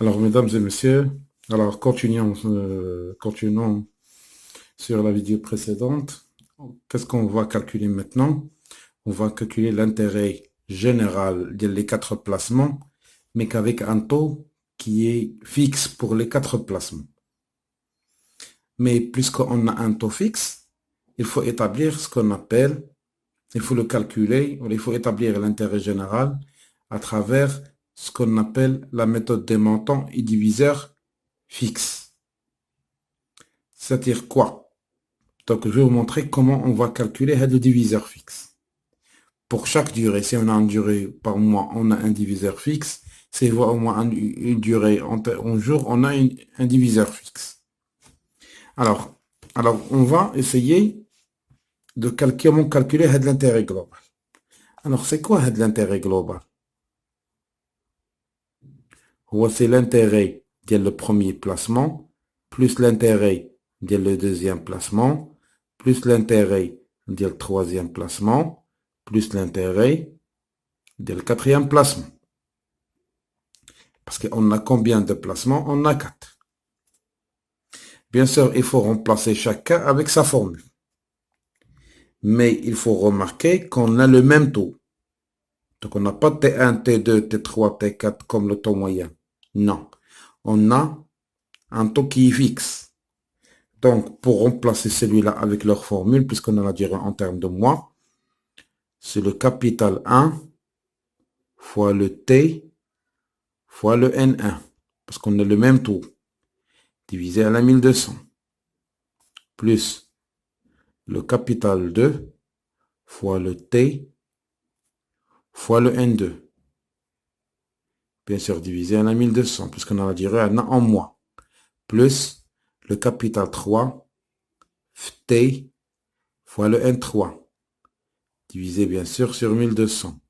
Alors, mesdames et messieurs, alors continuons sur la vidéo précédente. Qu'est-ce qu'on va calculer maintenant? On va calculer l'intérêt général des quatre placements, mais qu'avec un taux qui est fixe pour les quatre placements. Mais puisqu'on a un taux fixe, il faut établir ce qu'on appelle, il faut le calculer, il faut établir l'intérêt général à travers ce qu'on appelle la méthode des montants et diviseurs fixes. C'est-à-dire quoi? Donc, je vais vous montrer comment on va calculer le diviseur fixe. Pour chaque durée, si on a une durée par mois, on a un diviseur fixe. Si on a au moins une durée en jour, on a un diviseur fixe. Alors, on va essayer de calculer l'intérêt global. Alors, c'est quoi l'intérêt global? C'est l'intérêt de le premier placement, plus l'intérêt de le deuxième placement, plus l'intérêt du troisième placement, plus l'intérêt du quatrième placement. Parce qu'on a combien de placements? On a 4. Bien sûr, il faut remplacer chacun avec sa formule. Mais il faut remarquer qu'on a le même taux. Donc, on n'a pas T1, T2, T3, T4 comme le taux moyen. Non. On a un taux qui est fixe. Donc, pour remplacer celui-là avec leur formule, puisqu'on a la durée en termes de mois, c'est le capital 1 fois le T fois le N1. Parce qu'on a le même taux. Divisé à la 1200. Plus le capital 2 fois le T fois le N2. Bien sûr, divisé à la 1200, puisqu'on a la durée en mois. Plus le capital 3 T fois le N3. Divisé bien sûr sur 1200.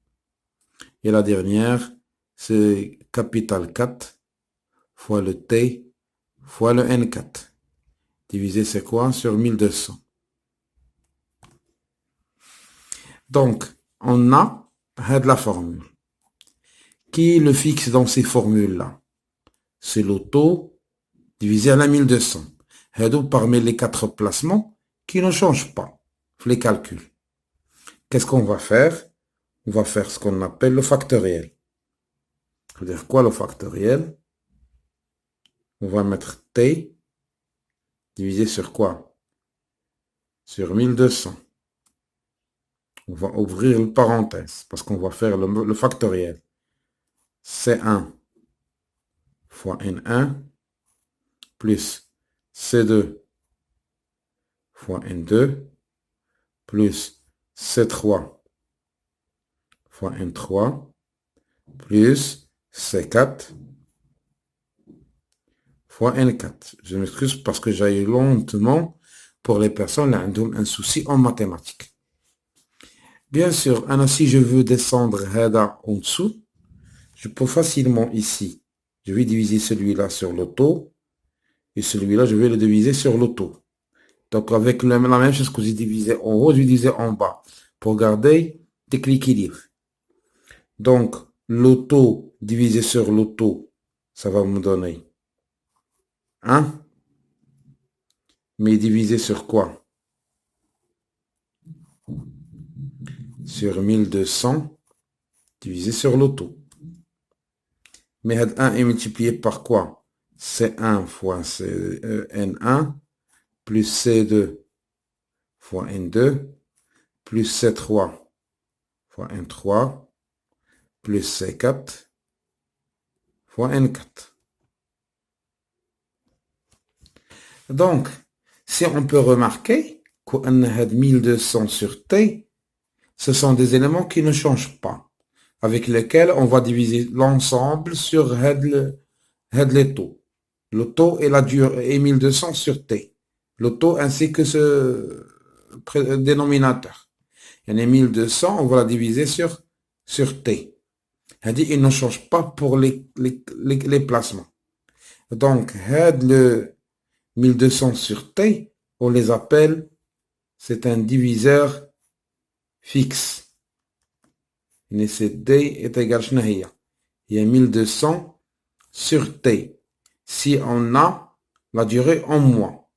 Et la dernière, c'est capital 4 fois le T fois le N4. Divisé, c'est quoi? Sur 1200. Donc, on a la formule. Qui le fixe dans ces formules-là? C'est le taux divisé à la 1200. Et donc, parmi les quatre placements qui ne changent pas. Les calculs. Qu'est-ce qu'on va faire? On va faire ce qu'on appelle le factoriel. Ça veut dire quoi le factoriel? On va mettre T divisé sur quoi? Sur 1200. On va ouvrir une parenthèse parce qu'on va faire le factoriel. C1 fois N1 plus C2 fois N2 plus C3 fois N3 plus C4 fois N4. Je m'excuse parce que j'ai lentement pour les personnes qui ont un souci en mathématiques. Bien sûr, si je veux descendre en dessous, je peux facilement ici, je vais diviser celui-là sur le taux et celui-là, je vais le diviser sur le taux. Donc, avec la même chose que j'ai divisé en haut, je vais diviser en bas pour garder l'équilibre. Donc, le taux divisé sur le taux, ça va me donner 1. Mais divisé sur quoi? Sur 1200 divisé sur le taux. Mais 1 est multiplié par quoi? C1 fois N1 plus C2 fois N2 plus C3 fois N3 plus C4 fois N4. Donc, si on peut remarquer qu'on a 1200 sur T, ce sont des éléments qui ne changent pas, avec lesquels on va diviser l'ensemble sur les taux. Le taux et la durée est 1200 sur T. Le taux ainsi que ce dénominateur. Il y en a 1200, on va la diviser sur T. Il ne change pas pour les placements. Donc, le 1200 sur T, on les appelle, c'est un diviseur fixe. Et c'est D est égal à il y a 1200 sur T si on a la durée en mois.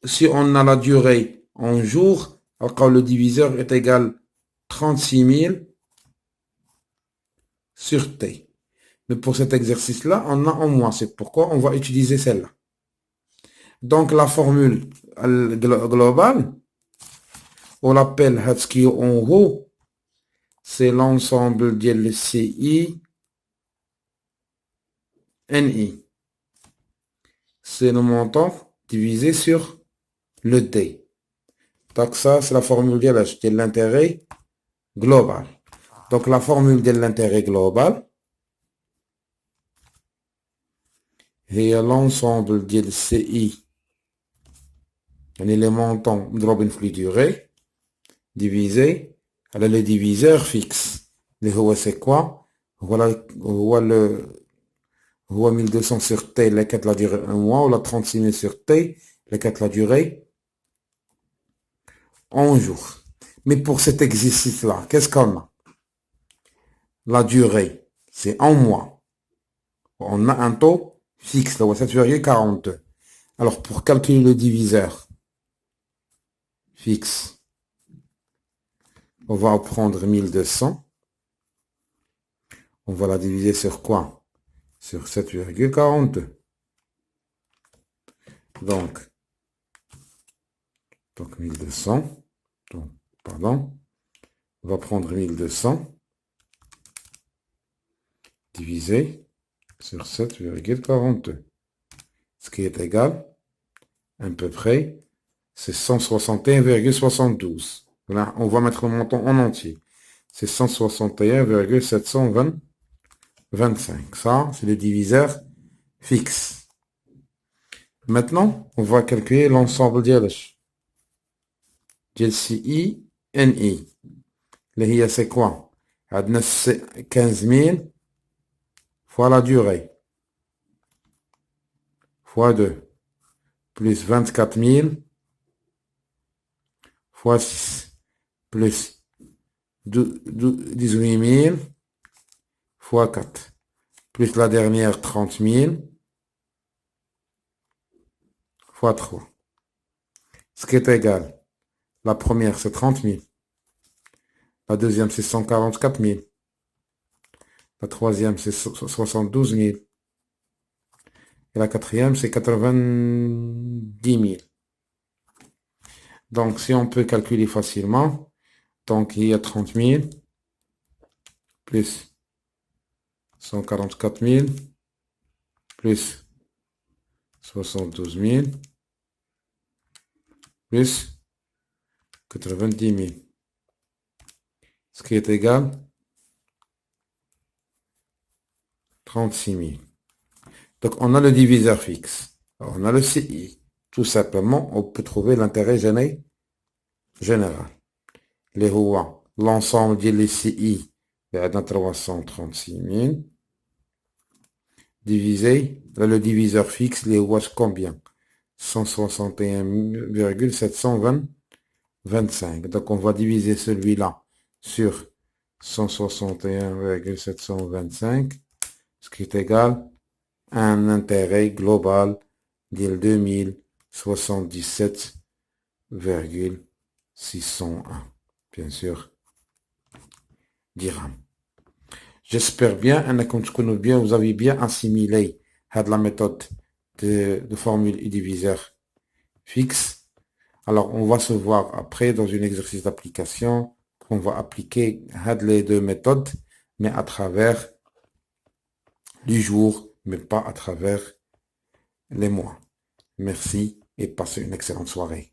Si on a la durée en jours, alors le diviseur est égal 36 000 sur T. Mais pour cet exercice-là, on a en mois. C'est pourquoi on va utiliser celle-là. Donc la formule globale, on l'appelle ce qui est en haut, c'est l'ensemble de CI NI. C'est le montant divisé sur le D. Donc ça, c'est la formule de l'intérêt global. Donc la formule de l'intérêt global est l'ensemble de CI, les montants de flux durée, divisé على le diviseur fixe. C'est quoi? Voilà, هو 1200 sur T, les 4 la durée 1 mois, ou la 36 000 sur T, les 4 la durée en jours. Mais pour cet exercice-là, qu'est-ce qu'on a? La durée, c'est en mois. On a un taux fixe, là, 7,42. Alors, pour calculer le diviseur fixe, on va prendre 1200. On va la diviser sur quoi? Sur 7,42. Donc 1200. Donc, pardon. On va prendre 1200 divisé sur 7,42. Ce qui est égal, à peu près, c'est 161,72. Là, on va mettre le montant en entier. C'est 161,725. Ça, c'est le diviseur fixe. Maintenant, on va calculer l'ensemble ديال CI NI. اللي هي c'est quoi? عندنا 15 000 fois la durée fois 2 plus 24 000 fois 6 plus 18 000 fois 4 plus la dernière 30 000 fois 3. Ce qui est égal, la première c'est 30 000, la deuxième c'est 144 000, la troisième c'est 72 000, et la quatrième c'est 90 000. Donc si on peut calculer facilement, donc il y a 30 000 plus 144 000 plus 72 000 plus 90 000. Ce qui est égal 36 000. Donc on a le diviseur fixe. On a le CI. Tout simplement, on peut trouver l'intérêt général. Les rois, l'ensemble des CI, est à 336 000. Divisé, là, le diviseur fixe, les rois, combien? 161,725. Donc on va diviser celui-là sur 161,725, ce qui est égal à un intérêt global de 2077,601. Bien sûr, dirhams. J'espère bien que vous avez bien assimilé la méthode de formule et diviseur fixe. Alors, on va se voir après dans un exercice d'application. On va appliquer les deux méthodes, mais à travers les jours, mais pas à travers les mois. Merci et passez une excellente soirée.